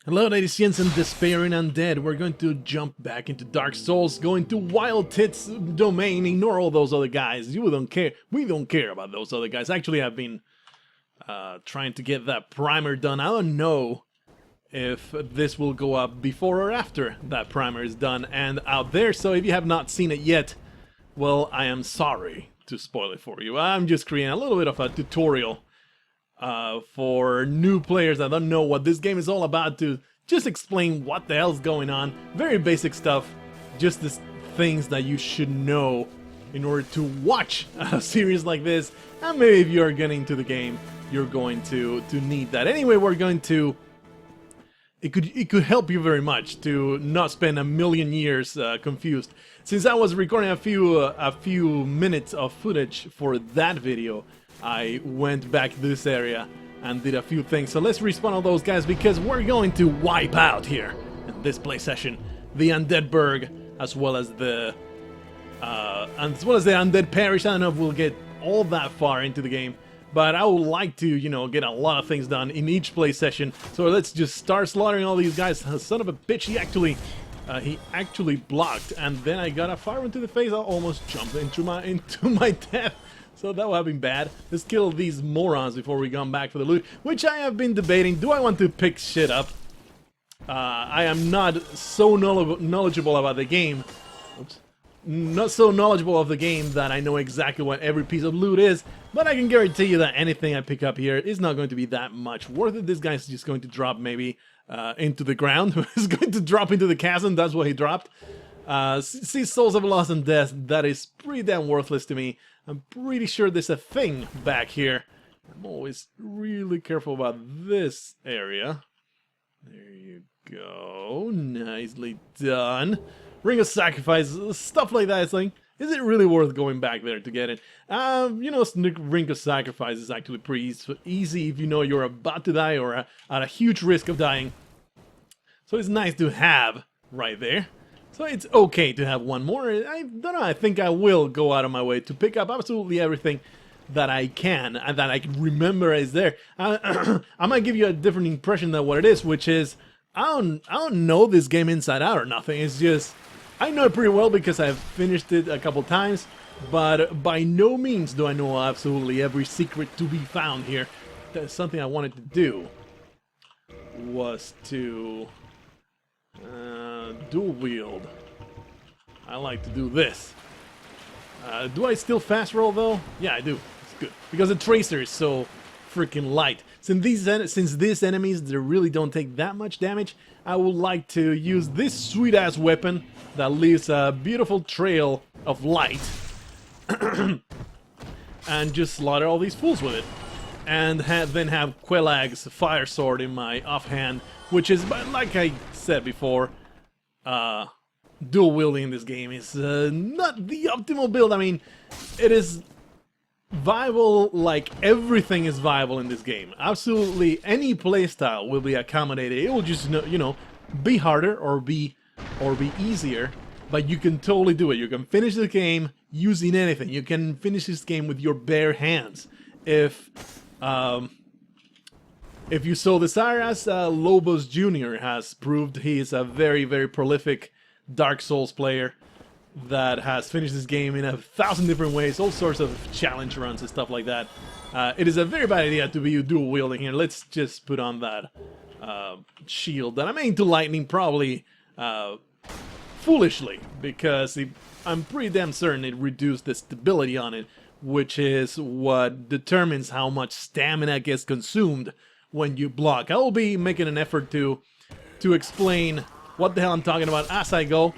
Hello ladies and despairing undead. We're going to jump back into Dark Souls, go into WildTits domain, ignore all those other guys. You don't care. We don't care about those other guys. Actually, I've been trying to get that primer done. I don't know if this will go up before or after that primer is done and out there, so if you have not seen it yet, well, I am sorry to spoil it for you. I'm just creating a little bit of a tutorial for new players that don't know what this game is all about, to just explain what the hell's going on. Very basic stuff, just the things that you should know in order to watch a series like this, and maybe if you're getting to the game, you're going to need that. Anyway, we're going to... It could help you very much to not spend a million years confused. Since I was recording a few minutes of footage for that video, I went back to this area and did a few things. So let's respawn all those guys, because we're going to wipe out here in this play session the Undead Burg as well as the Undead Parish. I don't know if we'll get all that far into the game, but I would like to, you know, get a lot of things done in each play session. So let's just start slaughtering all these guys. Son of a bitch, he actually blocked, and then I got a fire into the face. I almost jumped into my death. So that would have been bad. Let's kill these morons before we come back for the loot, which I have been debating. Do I want to pick shit up? I am not so knowledgeable about the game. Oops. Not so knowledgeable of the game that I know exactly what every piece of loot is, but I can guarantee you that anything I pick up here is not going to be that much worth it. This guy's just going to drop maybe into the ground. He's going to drop into the chasm. That's what he dropped. See, Souls of Lost and Death, that is pretty damn worthless to me. I'm pretty sure there's a thing back here. I'm always really careful about this area. There you go. Nicely done. Ring of Sacrifice, stuff like that. It's like, is it really worth going back there to get it? You know, Ring of Sacrifice is actually pretty easy if you know you're about to die or at a huge risk of dying. So it's nice to have right there. So it's okay to have one more. I don't know, I think I will go out of my way to pick up absolutely everything that I can and that I can remember is there. I might give you a different impression than what it is, which is I don't know this game inside out or nothing. It's just I know it pretty well because I've finished it a couple times, but by no means do I know absolutely every secret to be found here. That's something I wanted to do, was to dual wield. I like to do this. Do I still fast roll though? Yeah, I do. It's good because the tracer is so freaking light. Since these enemies, they really don't take that much damage, I would like to use this sweet ass weapon that leaves a beautiful trail of light and just slaughter all these fools with it. And then have Quelaag's fire sword in my offhand, which is, like I said before, dual wielding in this game is not the optimal build. I mean, it is viable, like everything is viable in this game. Absolutely any playstyle will be accommodated. It will just, you know, be harder or be easier, but you can totally do it. You can finish the game using anything. You can finish this game with your bare hands. If you so desire, as Lobos Jr. has proved, he is a very, very prolific Dark Souls player that has finished this game in 1,000 different ways, all sorts of challenge runs and stuff like that. It is a very bad idea to be dual wielding here. Let's just put on that shield that I'm aiming to lightning, probably foolishly, because I'm pretty damn certain it reduced the stability on it, which is what determines how much stamina gets consumed when you block. I will be making an effort to explain what the hell I'm talking about as I go.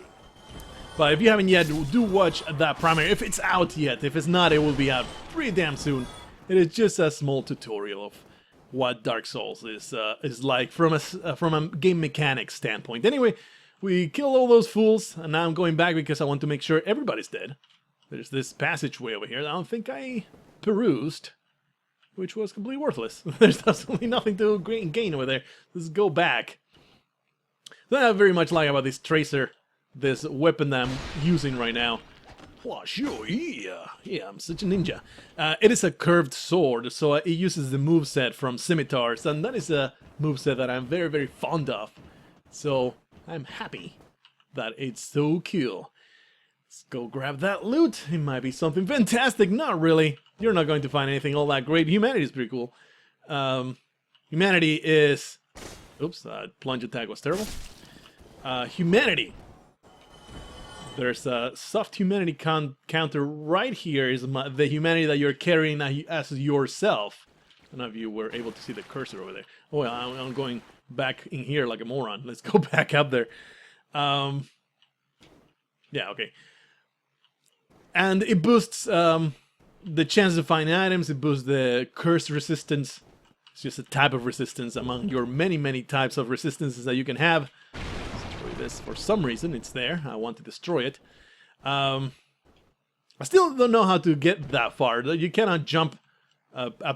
But if you haven't yet, do watch that primary. If it's out yet, if it's not, it will be out pretty damn soon. It is just a small tutorial of what Dark Souls is like from a game mechanics standpoint. Anyway, we killed all those fools, and now I'm going back because I want to make sure everybody's dead. There's this passageway over here that I don't think I perused, which was completely worthless. There's absolutely nothing to gain over there. Let's go back. What I very much like about this tracer, this weapon that I'm using right now, Oh, sure, yeah. Yeah, I'm such a ninja. It is a curved sword, so it uses the moveset from scimitars, and that is a moveset that I'm very, very fond of. So, I'm happy that it's so cool. Let's go grab that loot. It might be something fantastic. Not really. You're not going to find anything all that great. Humanity is pretty cool. Humanity is... Oops, plunge attack was terrible. Humanity. There's a soft humanity counter right here. Is the humanity that you're carrying as yourself. I don't know if you were able to see the cursor over there. Oh, well, I'm going back in here like a moron. Let's go back up there. Yeah, okay. And it boosts the chance to find items. It boosts the curse resistance. It's just a type of resistance among your many, many types of resistances that you can have. This for some reason it's there. I want to destroy it. I still don't know how to get that far. You cannot jump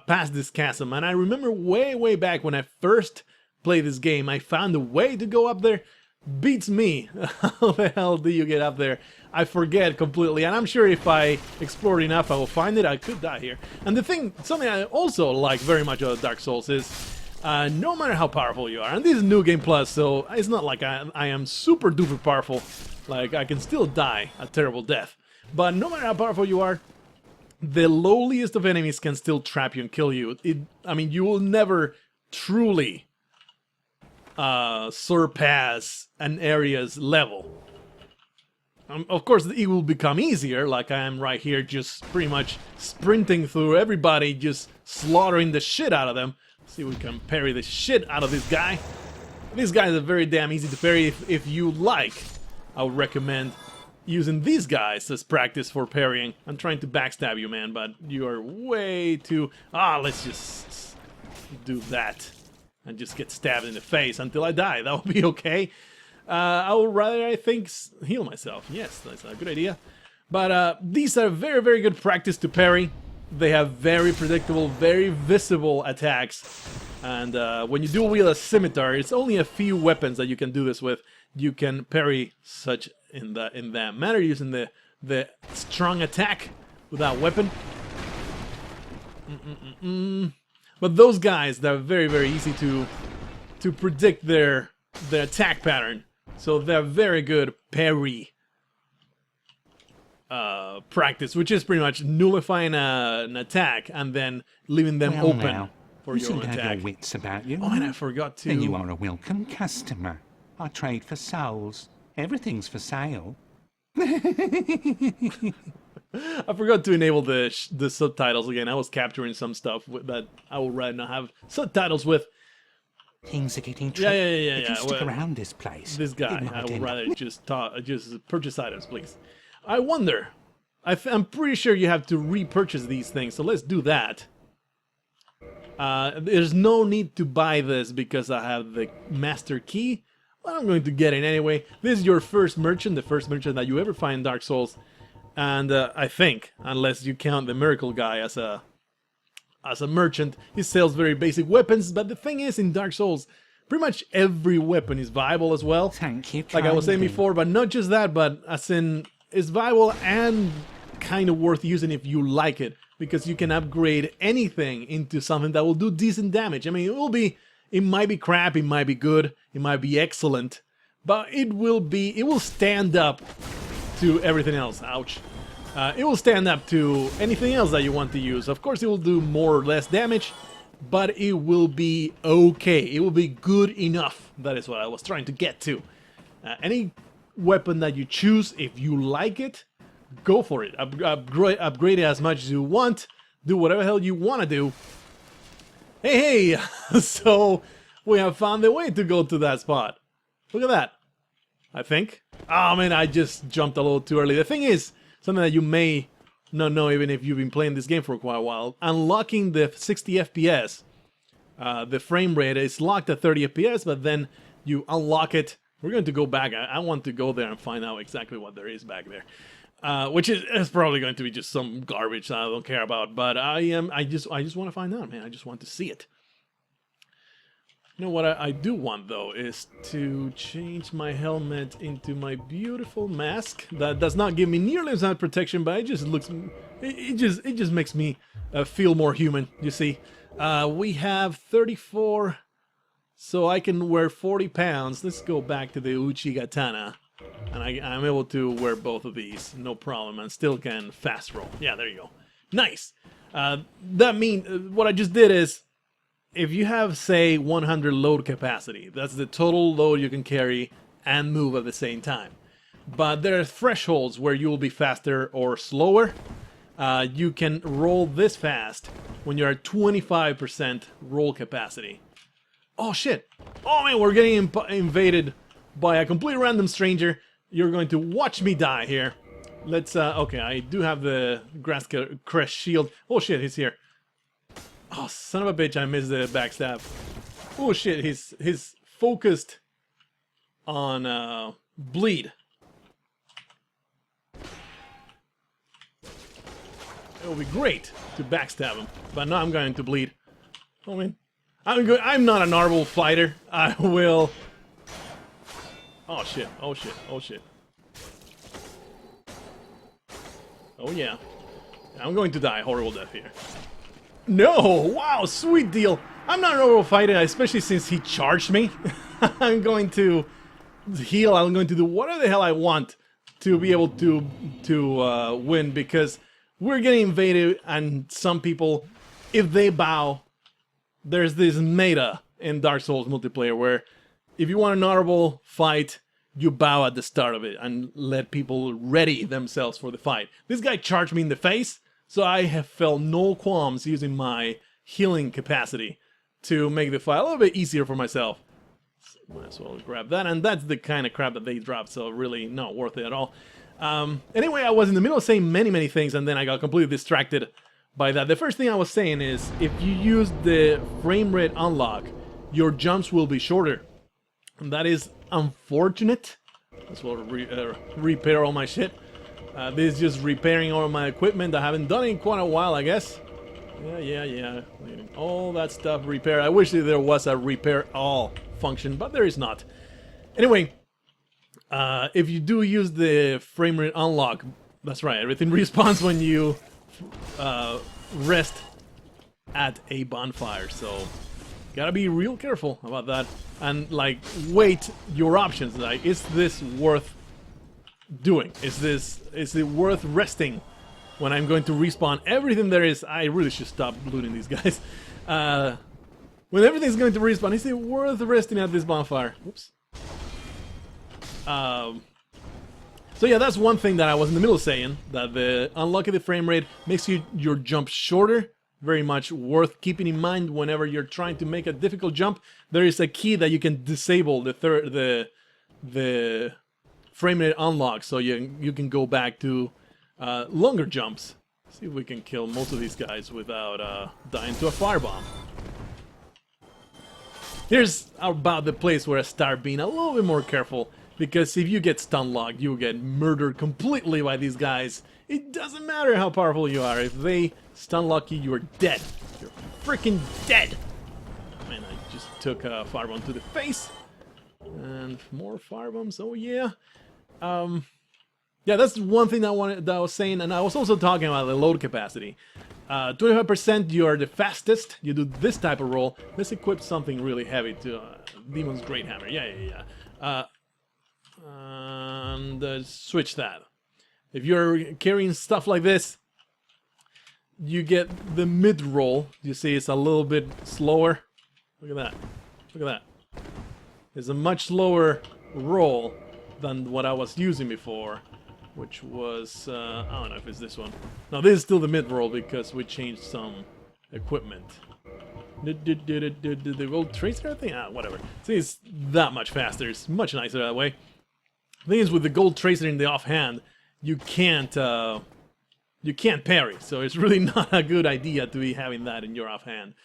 past this chasm, and I remember way back when I first played this game, I found a way to go up there. Beats me. How the hell do you get up there? I forget completely, and I'm sure if I explore enough I will find it. I could die here. And the thing, something I also like very much about Dark Souls is no matter how powerful you are, and this is New Game Plus, so it's not like I am super duper powerful, like I can still die a terrible death. But no matter how powerful you are, the lowliest of enemies can still trap you and kill you. I mean, you will never truly surpass an area's level. Of course, it will become easier, like I am right here, just pretty much sprinting through everybody, just slaughtering the shit out of them. See if we can parry the shit out of this guy. These guys are very damn easy to parry. If you like, I would recommend using these guys as practice for parrying. I'm trying to backstab you, man, but you are way too... let's just do that and just get stabbed in the face until I die. That will be okay. I would rather, I think, heal myself. Yes, that's a good idea. But these are very, very good practice to parry. They have very predictable, very visible attacks. And when you dual wield a scimitar, it's only a few weapons that you can do this with. You can parry such in that manner using the strong attack with that weapon. But those guys, they're very, very easy to predict their attack pattern. So they're very good parry practice, which is pretty much nullifying an attack and then leaving them open for your own attack. Have your wits about you. Oh, and I forgot to... Then you are a welcome customer. I trade for souls. Everything's for sale. I forgot to enable the subtitles again. I was capturing some stuff that I would rather not have subtitles with. Things are getting tricky. Yeah. If you stick around this place, this guy, I would rather just purchase items, please. I wonder. I'm pretty sure you have to repurchase these things, so let's do that. There's no need to buy this because I have the master key. Well, I'm going to get it anyway. This is your first merchant, the first merchant that you ever find in Dark Souls. And I think, unless you count the miracle guy as a merchant, he sells very basic weapons. But the thing is, in Dark Souls, pretty much every weapon is viable as well. Thank you, like I was saying before, but not just that, but as in, it's viable and kind of worth using if you like it. Because you can upgrade anything into something that will do decent damage. I mean, it might be crap, it might be good, it might be excellent, but it will stand up to everything else. Ouch. It will stand up to anything else that you want to use. Of course, it will do more or less damage, but it will be okay. It will be good enough. That is what I was trying to get to. Any weapon that you choose, if you like it, go for it. Upgrade it as much as you want. Do whatever the hell you want to do. Hey! So, we have found the way to go to that spot. Look at that. I think. Oh man, I just jumped a little too early. The thing is, something that you may not know even if you've been playing this game for quite a while, unlocking the 60 FPS, the frame rate is locked at 30 FPS, but then you unlock it. We're going to go back. I want to go there and find out exactly what there is back there. Which is probably going to be just some garbage that I don't care about, but I just want to find out, man. I just want to see it. You know what I do want though is to change my helmet into my beautiful mask. That does not give me nearly as much protection, but it just looks, it just makes me feel more human. You see, we have 34, so I can wear 40 pounds. Let's go back to the Uchigatana, and I'm able to wear both of these, no problem, and still can fast roll. Yeah, there you go. Nice. That means what I just did is, if you have, say, 100 load capacity, that's the total load you can carry and move at the same time. But there are thresholds where you will be faster or slower. You can roll this fast when you're at 25% roll capacity. Oh shit! Oh man, we're getting invaded by a completely random stranger. You're going to watch me die here. Let's, okay, I do have the Grass Crest shield. Oh shit, he's here. Oh, son of a bitch, I missed the backstab. Oh shit, he's focused on bleed. It will be great to backstab him, but now I'm going to bleed. Oh man, I'm not a narwhal fighter. I will. Oh shit! Oh shit! Oh shit! Oh yeah, I'm going to die. Horrible death here. No! Wow, sweet deal. I'm not an overall fighter, especially since he charged me. I'm going to heal. I'm going to do whatever the hell I want to be able to win, because we're getting invaded, and some people, if they bow, there's this meta in Dark Souls multiplayer where if you want an honorable fight, you bow at the start of it and let people ready themselves for the fight. This guy charged me in the face, so I have felt no qualms using my healing capacity to make the fight a little bit easier for myself. So might as well grab that, and that's the kind of crap that they drop, so really not worth it at all. Anyway, I was in the middle of saying many things, and then I got completely distracted by that. The first thing I was saying is, if you use the frame rate unlock, your jumps will be shorter. And that is unfortunate. As well repair all my shit. This is just repairing all my equipment. I haven't done it in quite a while, I guess. Yeah. All that stuff repair. I wish there was a repair all function, but there is not. Anyway, if you do use the frame rate unlock, that's right, everything respawns when you rest at a bonfire, so gotta be real careful about that. And like, weight your options. Like, is this worth doing? Is it worth resting when I'm going to respawn everything there is? I really should stop looting these guys. When everything's going to respawn, is it worth resting at this bonfire? Oops. So yeah, that's one thing that I was in the middle of saying, that the unlocking the frame rate makes your jump shorter. Very much worth keeping in mind whenever you're trying to make a difficult jump. There is a key that you can disable the frame rate unlock, so you can go back to longer jumps. See if we can kill most of these guys without dying to a firebomb. Here's about the place where I start being a little bit more careful, because if you get stun locked, you will get murdered completely by these guys. It doesn't matter how powerful you are. If they stun lock you, you're dead. You're freaking dead. Man, I just took a firebomb to the face. And more firebombs. Oh yeah. Yeah, that's one thing that I was saying, and I was also talking about the load capacity. 25%, you are the fastest. You do this type of roll. Let's equip something really heavy to Demon's Great Hammer. Yeah. And switch that. If you're carrying stuff like this, you get the mid roll. You see, it's a little bit slower. Look at that. Look at that. It's a much slower roll than what I was using before, which was, I don't know if it's this one. No, this is still the mid roll because we changed some equipment. The gold tracer thing? Whatever. See, it's that much faster. It's much nicer that way. The thing is, with the gold tracer in the offhand, you can't parry, so it's really not a good idea to be having that in your offhand,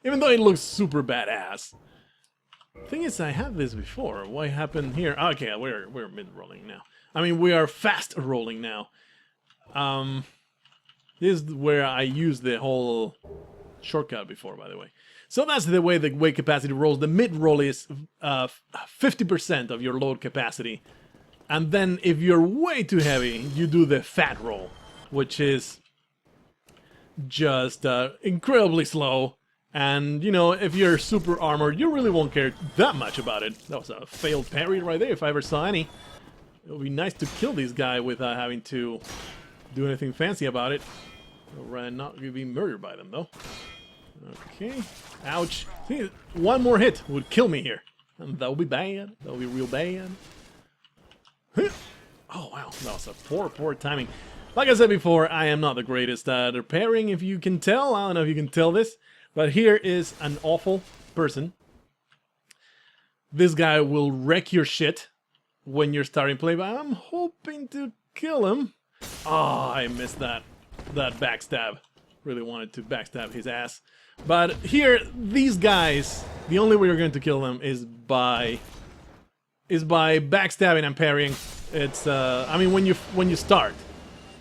even though it looks super badass. Thing is, I had this before. What happened here? Okay, we're mid-rolling now. I mean, we are fast rolling now. This is where I used the whole shortcut before, by the way. So that's the way the weight capacity rolls. The mid roll is 50% of your load capacity. And then if you're way too heavy, you do the fat roll, which is just incredibly slow. And, you know, if you're super armored, you really won't care that much about it. That was a failed parry right there if I ever saw any. It would be nice to kill this guy without having to do anything fancy about it. Or not be murdered by them, though. Okay. Ouch. See, one more hit would kill me here. And that would be bad. That would be real bad. Oh, wow. That was a poor timing. Like I said before, I am not the greatest at repairing, if you can tell. I don't know if you can tell this. But here is an awful person. This guy will wreck your shit when you're starting play, but I'm hoping to kill him. Oh, I missed that backstab. Really wanted to backstab his ass. But here, these guys, the only way you're going to kill them is by backstabbing and parrying. It's I mean, when you start.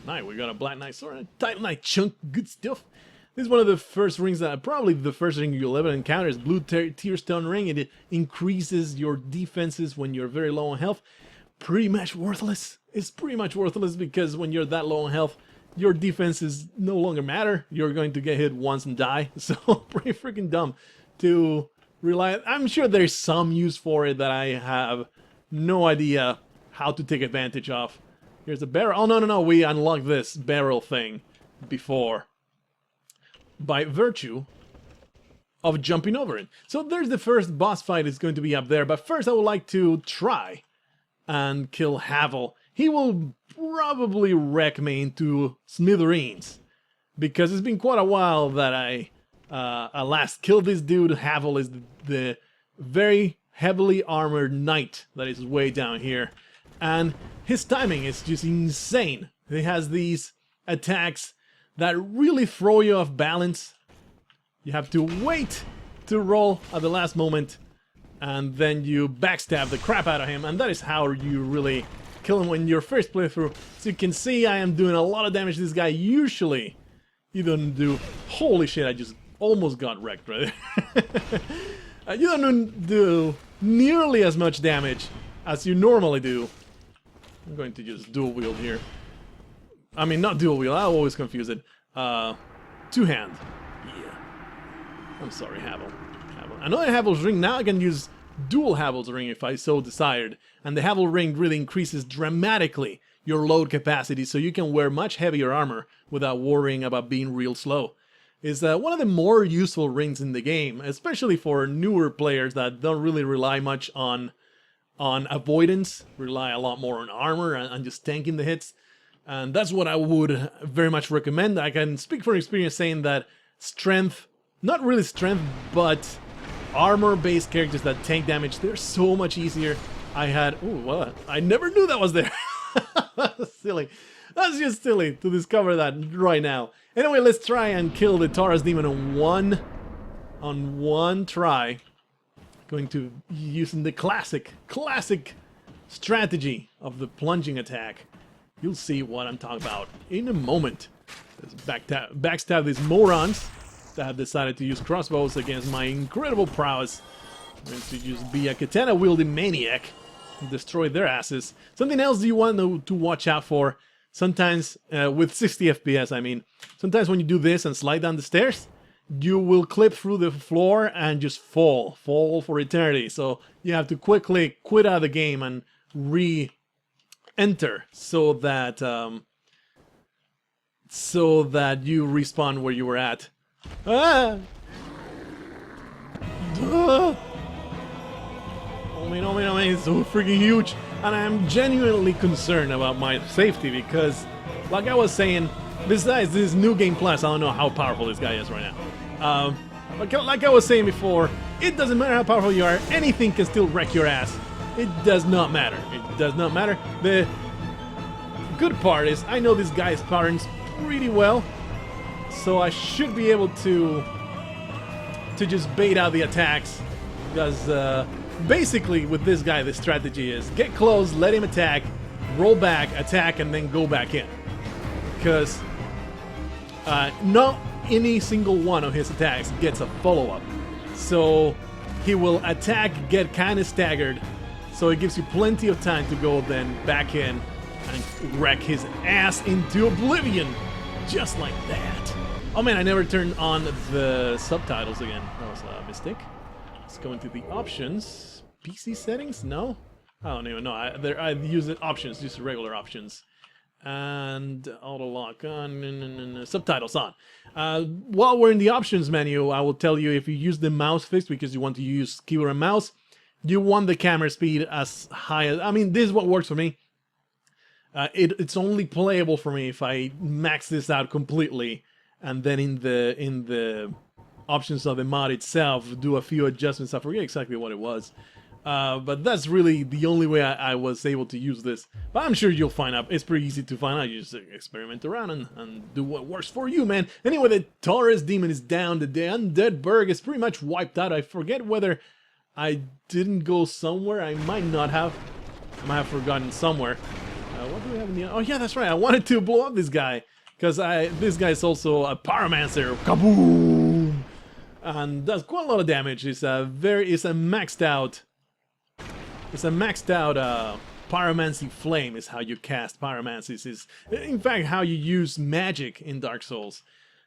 Nice, we got a Black Knight sword and a Titan Knight chunk, good stuff. This is one of the first rings that probably the first ring you'll ever encounter is Blue Tearstone Ring. It increases your defenses when you're very low on health. Pretty much worthless. It's pretty much worthless because when you're that low on health, your defenses no longer matter. You're going to get hit once and die. So pretty freaking dumb to rely. I'm sure there's some use for it that I have no idea how to take advantage of. Here's a barrel. Oh, no. We unlocked this barrel thing before, by virtue of jumping over it. So there's the first boss fight is going to be up there, but first I would like to try and kill Havel. He will probably wreck me into smithereens, because it's been quite a while that I last killed this dude. Havel is the very heavily armored knight that is way down here, and his timing is just insane. He has these attacks that really throw you off balance. You have to wait to roll at the last moment, and then you backstab the crap out of him, and that is how you really kill him in your first playthrough. So you can see I am doing a lot of damage to this guy. Usually, you don't do... Holy shit, I just almost got wrecked right there. You don't do nearly as much damage as you normally do. I'm going to just dual wield here. I mean, not dual wield, I always confuse it. Two-hand. Yeah. I'm sorry, Havel. Another Havel's ring. Now I can use dual Havel's ring if I so desired. And the Havel ring really increases dramatically your load capacity, so you can wear much heavier armor without worrying about being real slow. It's one of the more useful rings in the game, especially for newer players that don't really rely much on avoidance, rely a lot more on armor and just tanking the hits. And that's what I would very much recommend. I can speak from experience saying that strength, not really strength, but armor-based characters that tank damage, they're so much easier. I had... Ooh, what? I never knew that was there. That's silly. That's just silly to discover that right now. Anyway, let's try and kill the Taurus Demon on one try. Going to be using the classic strategy of the plunging attack. You'll see what I'm talking about in a moment. Let's backstab these morons that have decided to use crossbows against my incredible prowess. I'm going to just be a katana-wielding maniac and destroy their asses. Something else you want to watch out for, sometimes with 60 FPS, I mean, sometimes when you do this and slide down the stairs, you will clip through the floor and just fall for eternity. So you have to quickly quit out of the game and re-enter so that you respawn where you were at. Ah! Oh man, it's so freaking huge, and I'm genuinely concerned about my safety because, like I was saying, besides this new game plus, I don't know how powerful this guy is right now. Like I was saying before, it doesn't matter how powerful you are, anything can still wreck your ass. It does not matter. It does not matter. The good part is I know this guy's patterns pretty well, so I should be able to just bait out the attacks, because basically with this guy the strategy is get close, let him attack, roll back, attack, and then go back in, because not any single one of his attacks gets a follow-up. So he will attack, get kind of staggered. So it gives you plenty of time to go then back in and wreck his ass into oblivion. Just like that. Oh man, I never turned on the subtitles again. That was a mistake. Let's go into the options. PC settings? No? I don't even know. I use the options, just regular options. And auto lock on, subtitles on. While we're in the options menu, I will tell you if you use the mouse fix because you want to use keyboard and mouse, you want the camera speed as high as, I mean, this is what works for me. It's only playable for me if I max this out completely, and then in the options of the mod itself, do a few adjustments. I forget exactly what it was. But that's really the only way I was able to use this. But I'm sure you'll find out. It's pretty easy to find out. You just experiment around and do what works for you, man. Anyway, the Taurus demon is down. The Undead Burg is pretty much wiped out. I forget whether I didn't go somewhere. I might not have. I might have forgotten somewhere. What do we have in the... Oh, yeah, that's right. I wanted to blow up this guy. Because this guy is also a pyromancer. Kaboom! And does quite a lot of damage. It's a maxed out... It's a maxed out pyromancy flame is how you cast pyromancy. Is in fact how you use magic in Dark Souls.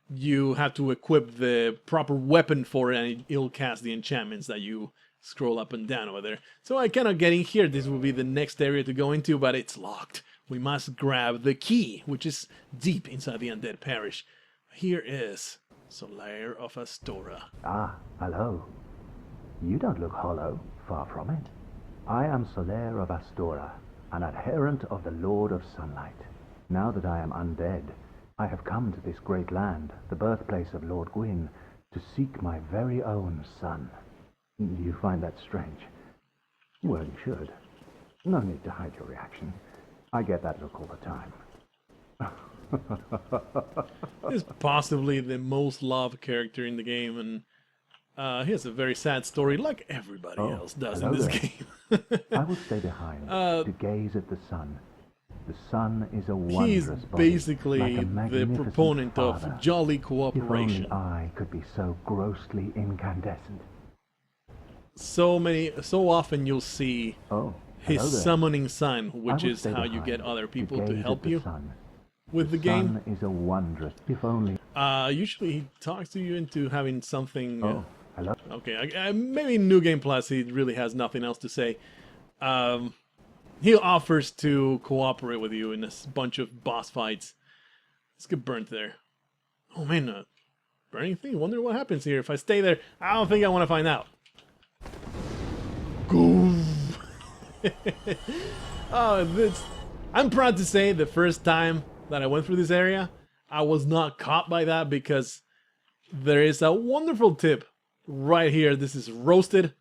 You have to equip the proper weapon for it and it'll cast the enchantments that you scroll up and down over there. So I cannot get in here. This will be the next area to go into, but it's locked. We must grab the key, which is deep inside the Undead Parish. Here is Solaire of Astora. Ah, hello. You don't look hollow, far from it. I am Solaire of Astora, an adherent of the Lord of Sunlight. Now that I am undead, I have come to this great land, the birthplace of Lord Gwyn, to seek my very own son. You find that strange? Well, you should. No need to hide your reaction. I get that look all the time. He's possibly the most loved character in the game, and he has a very sad story, like everybody else does in this game. I will stay behind to gaze at the sun. The sun is a wondrous He's body, basically like a the magnificent proponent father. of jolly If cooperation. only I could be so grossly incandescent. So often you'll see Oh, his hello there. summoning sign, which I will is stay how you behind get other people to gaze help at the you sun. with the game. Sun is a wondrous, if only... Usually he talks to you into having something... Oh, hello. Okay, maybe in New Game Plus he really has nothing else to say. He offers to cooperate with you in a bunch of boss fights. Let's get burnt there. Oh man, burning thing. Wonder what happens here if I stay there. I don't think I want to find out. Go. I'm proud to say the first time that I went through this area, I was not caught by that because there is a wonderful tip right here. This is roasted.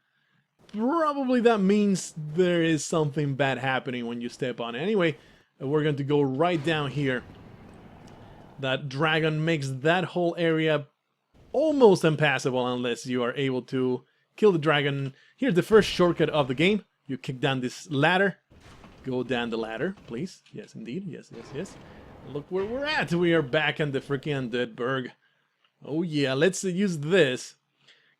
Probably that means there is something bad happening when you step on it. Anyway, we're going to go right down here. That dragon makes that whole area almost impassable unless you are able to kill the dragon. Here's the first shortcut of the game. You kick down this ladder. Go down the ladder, please. Yes, indeed. Yes, yes, yes. Look where we're at. We are back in the freaking Undead Burg. Oh yeah, let's use this.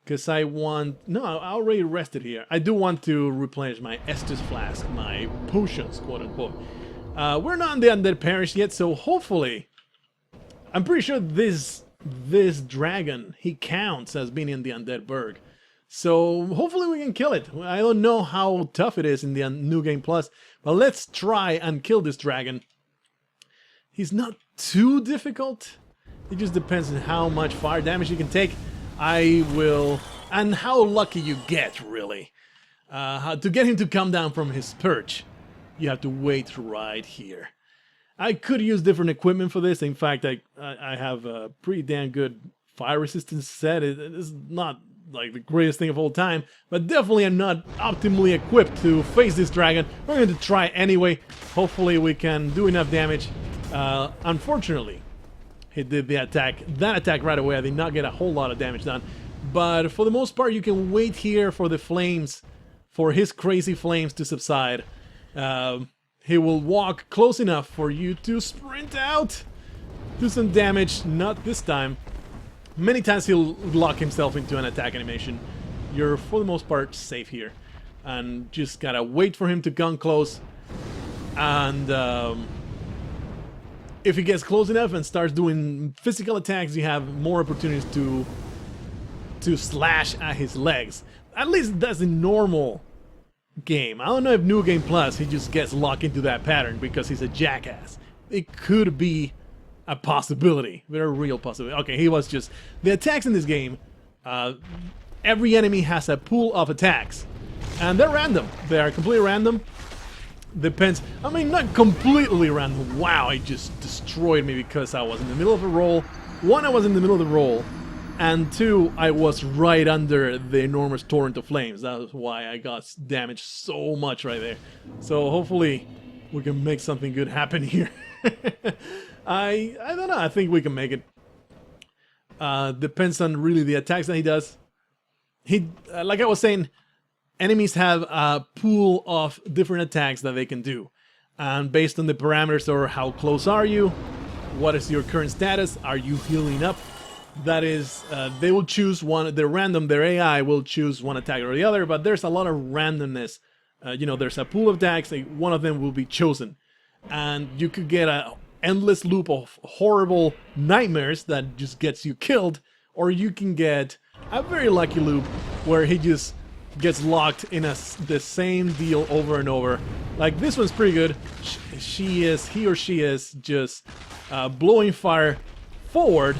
Because I want... No, I already rested here. I do want to replenish my Estus Flask, my potions, quote-unquote. We're not in the Undead Parish yet, so hopefully... I'm pretty sure this dragon, he counts as being in the Undead Burg. So hopefully we can kill it. I don't know how tough it is in the New Game Plus, but let's try and kill this dragon. He's not too difficult. It just depends on how much fire damage you can take. I will... And how lucky you get, really. To get him to come down from his perch, you have to wait right here. I could use different equipment for this. In fact, I have a pretty damn good fire resistance set. It's not like the greatest thing of all time, but definitely I'm not optimally equipped to face this dragon. We're going to try anyway. Hopefully we can do enough damage. Unfortunately, he did that attack right away. I did not get a whole lot of damage done. But for the most part, you can wait here for the flames, for his crazy flames to subside. He will walk close enough for you to sprint out. Do some damage, not this time. Many times he'll lock himself into an attack animation. you're for the most part safe here. And just gotta wait for him to come close. And if he gets close enough and starts doing physical attacks, you have more opportunities to slash at his legs. At least that's a normal game. I don't know if New Game Plus he just gets locked into that pattern because he's a jackass. It could be a possibility, very real possibility. Okay, he was just the attacks in this game. Every enemy has a pool of attacks, and they're random. They are completely random. Depends. I mean, not completely random. Wow, it just destroyed me because I was in the middle of a roll. One, I was in the middle of the roll. And two, I was right under the enormous torrent of flames. That's why I got damaged so much right there. So hopefully we can make something good happen here. I don't know. I think we can make it. Depends on really the attacks that he does. Like I was saying, enemies have a pool of different attacks that they can do. And based on the parameters or how close are you, what is your current status, are you healing up? That is, they will choose one, they're random, their AI will choose one attack or the other, but there's a lot of randomness. You know, there's a pool of attacks, one of them will be chosen. And you could get an endless loop of horrible nightmares that just gets you killed, or you can get a very lucky loop where he just gets locked in the same deal over and over. Like, this one's pretty good. He or she is just blowing fire forward.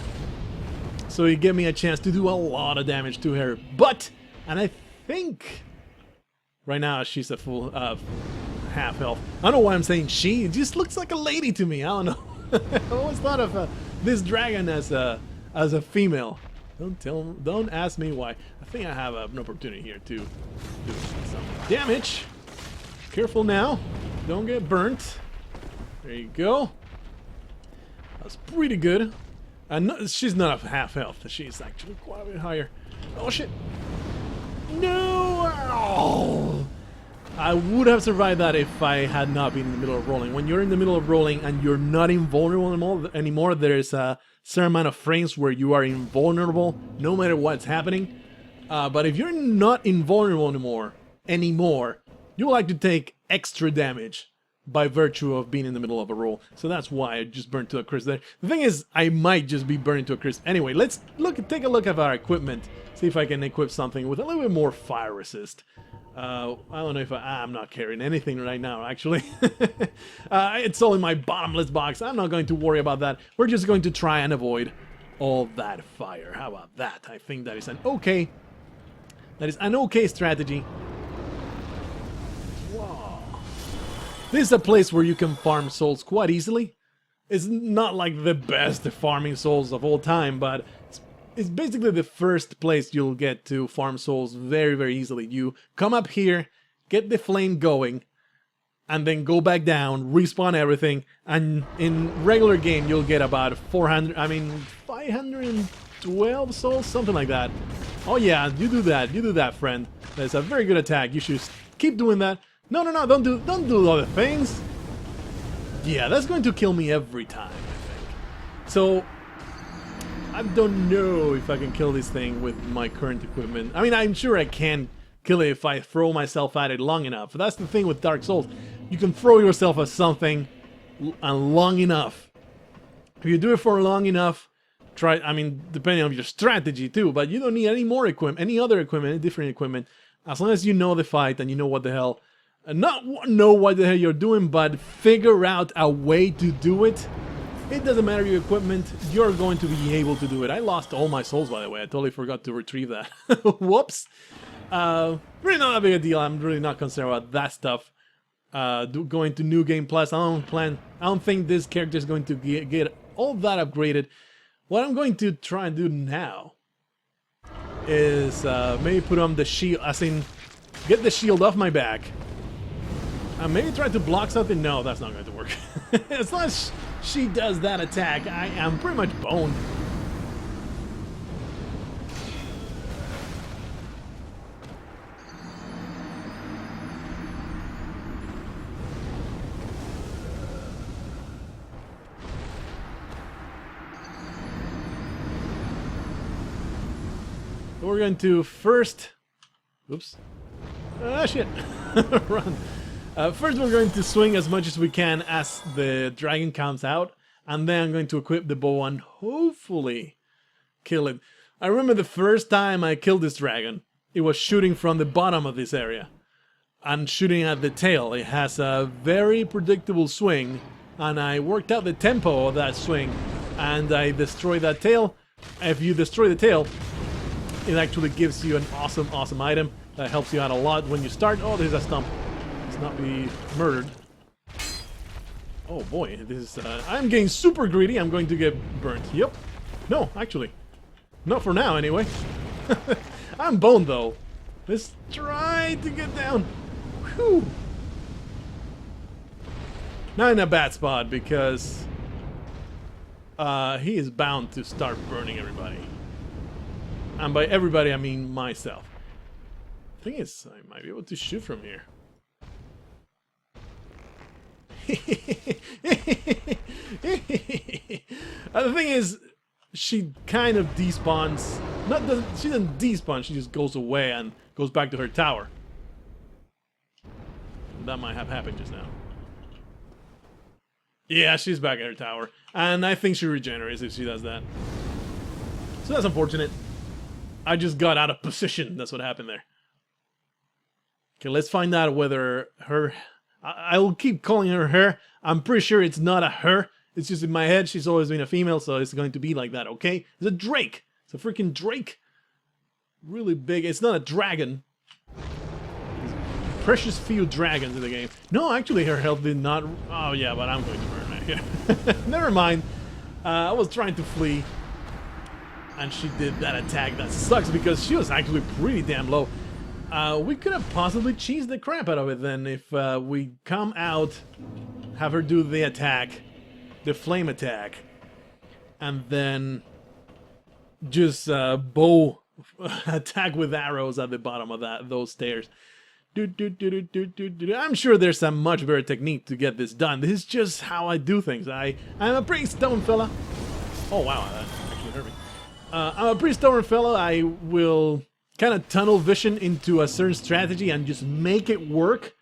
So you give me a chance to do a lot of damage to her. But, and I think right now she's a full half health. I don't know why I'm saying she. It just looks like a lady to me. I don't know. I always thought of this dragon as a female. Don't ask me why. I think I have an opportunity here to do some damage. Careful now. Don't get burnt. There you go. That's pretty good. She's not a half health. She's actually quite a bit higher. Oh shit! No! Oh. I would have survived that if I had not been in the middle of rolling. When you're in the middle of rolling and you're not invulnerable anymore, there is a certain amount of frames where you are invulnerable no matter what's happening. But if you're not invulnerable anymore, you will like to take extra damage by virtue of being in the middle of a roll. So that's why I just burned to a crisp there. The thing is, I might just be burning to a crisp. Anyway, let's take a look at our equipment. See if I can equip something with a little bit more fire resist. I don't know if I'm not carrying anything right now, actually. It's all in my bottomless box. I'm not going to worry about that. We're just going to try and avoid all that fire. How about that? I think that is an okay strategy. This is a place where you can farm souls quite easily. It's not like the best farming souls of all time, but it's basically the first place you'll get to farm souls very, very easily. You come up here, get the flame going, and then go back down, respawn everything, and in regular game you'll get about 512 souls, something like that. Oh yeah, you do that, friend. That's a very good attack. You should keep doing that. No, don't do other things. Yeah, that's going to kill me every time, I think. So, I don't know if I can kill this thing with my current equipment. I mean, I'm sure I can kill it if I throw myself at it long enough. That's the thing with Dark Souls. You can throw yourself at something long enough. If you do it for long enough, depending on your strategy too, but you don't need any more equipment, any other equipment, any different equipment. As long as you know the fight and you know what the hell... not know what the hell you're doing, but figure out a way to do it. It doesn't matter your equipment, you're going to be able to do it. I lost all my souls, by the way. I totally forgot to retrieve that. Whoops. Really not a big a deal. I'm really not concerned about that stuff. Going to New Game Plus, I don't think this character is going to get all that upgraded. What I'm going to try and do now is maybe put on the shield, as in get the shield off my back. Maybe try to block something. No, that's not going to work. As long as she does that attack, I am pretty much boned. We're going to first Oops. Ah, shit. Run. First, we're going to swing as much as we can as the dragon comes out, and then I'm going to equip the bow and hopefully kill it. I remember the first time I killed this dragon, it was shooting from the bottom of this area and shooting at the tail. It has a very predictable swing, and I worked out the tempo of that swing, and I destroyed that tail. If you destroy the tail, it actually gives you an awesome item that helps you out a lot when you start. Oh, there's a stump. Let's not be murdered. Oh boy, this is. I'm getting super greedy. I'm going to get burnt. Yep. No, actually. Not for now, anyway. I'm boned, though. Let's try to get down. Whew. Not in a bad spot, because he is bound to start burning everybody. And by everybody, I mean myself. The thing is, I might be able to shoot from here. The thing is, she kind of despawns. She doesn't despawn, she just goes away and goes back to her tower. That might have happened just now. Yeah, she's back at her tower. And I think she regenerates if she does that. So that's unfortunate. I just got out of position. That's what happened there. Okay, let's find out whether her... I'll keep calling her her. I'm pretty sure it's not a her. It's just in my head. She's always been a female, so it's going to be like that, okay? It's a drake. It's a freaking drake. Really big. It's not a dragon. There's precious few dragons in the game. No, actually, her health did not... Oh, yeah, but I'm going to burn right here. Never mind. I was trying to flee, and she did that attack. That sucks, because she was actually pretty damn low. We could have possibly cheesed the crap out of it then if we come out, have her do the attack, the flame attack, and then just bow attack with arrows at the bottom of those stairs. I'm sure there's a much better technique to get this done. This is just how I do things. I'm a pretty stubborn fella. Oh wow, that actually hurt me. I'm a pretty stubborn fella. I will kind of tunnel vision into a certain strategy and just make it work.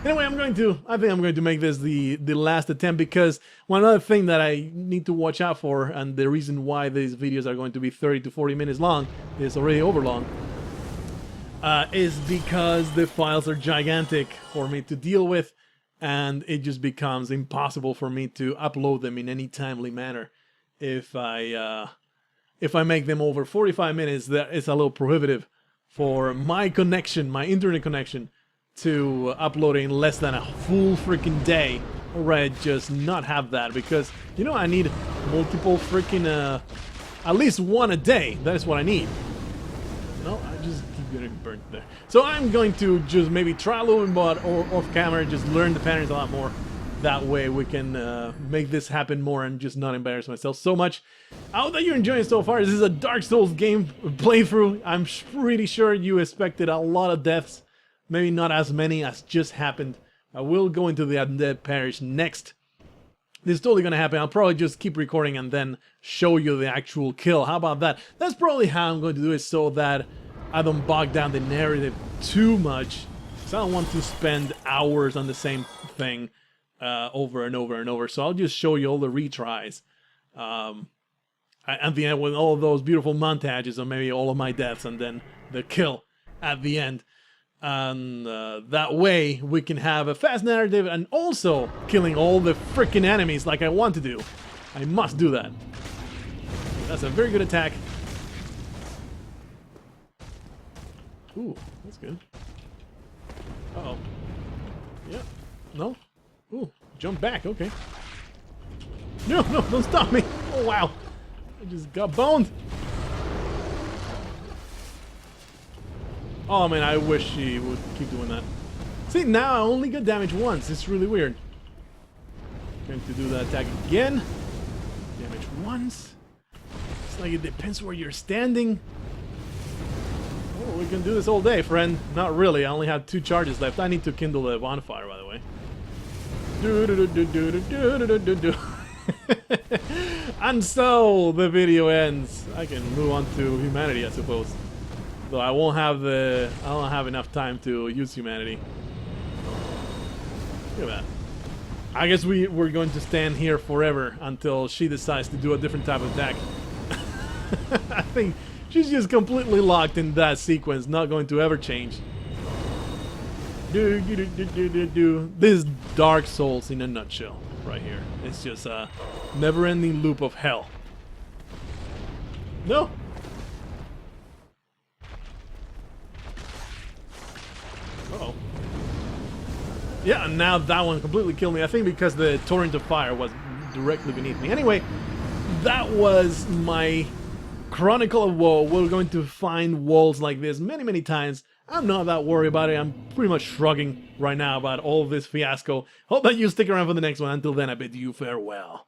Anyway, I think I'm going to make this the last attempt, because one other thing that I need to watch out for, and the reason why these videos are going to be 30 to 40 minutes long, it's already over long, is because the files are gigantic for me to deal with, and it just becomes impossible for me to upload them in any timely manner. If I make them over 45 minutes, that is a little prohibitive for my connection, my internet connection, to upload in less than a full freaking day, or I'd just not have that, because, you know, I need multiple freaking, at least one a day. That is what I need. No, I just keep getting burnt there. So I'm going to just maybe try a little bit more off camera, just learn the patterns a lot more. That way we can make this happen more and just not embarrass myself so much. I hope that you're enjoying it so far. This is a Dark Souls game playthrough. I'm pretty sure you expected a lot of deaths. Maybe not as many as just happened. I will go into the Undead Parish next. This is totally going to happen. I'll probably just keep recording and then show you the actual kill. How about that? That's probably how I'm going to do it, so that I don't bog down the narrative too much. Because I don't want to spend hours on the same thing over and over and over. So I'll just show you all the retries. At the end, with all of those beautiful montages of maybe all of my deaths, and then the kill at the end. And that way we can have a fast narrative, and also killing all the freaking enemies like I want to do. I must do that. That's a very good attack. Ooh, that's good. Uh-oh. Yeah. No? Ooh, jump back, okay. No, don't stop me! Oh, wow. I just got boned. Oh man, I wish she would keep doing that. See, now I only get damage once. It's really weird. Going to do the attack again. Damage once. It's like it depends where you're standing. Oh, we can do this all day, friend. Not really. I only have 2 charges left. I need to kindle a bonfire, by the way. And so the video ends. I can move on to humanity, I suppose. Though I don't have enough time to use humanity. Look at that. I guess we're going to stand here forever until she decides to do a different type of attack. I think she's just completely locked in that sequence, not going to ever change. This is Dark Souls in a nutshell, right here. It's just a never-ending loop of hell. No. Uh-oh. Yeah, and now that one completely killed me. I think because the torrent of fire was directly beneath me. Anyway, that was my Chronicle of Woe. We're going to find walls like this many, many times. I'm not that worried about it. I'm pretty much shrugging right now about all this fiasco. Hope that you stick around for the next one. Until then, I bid you farewell.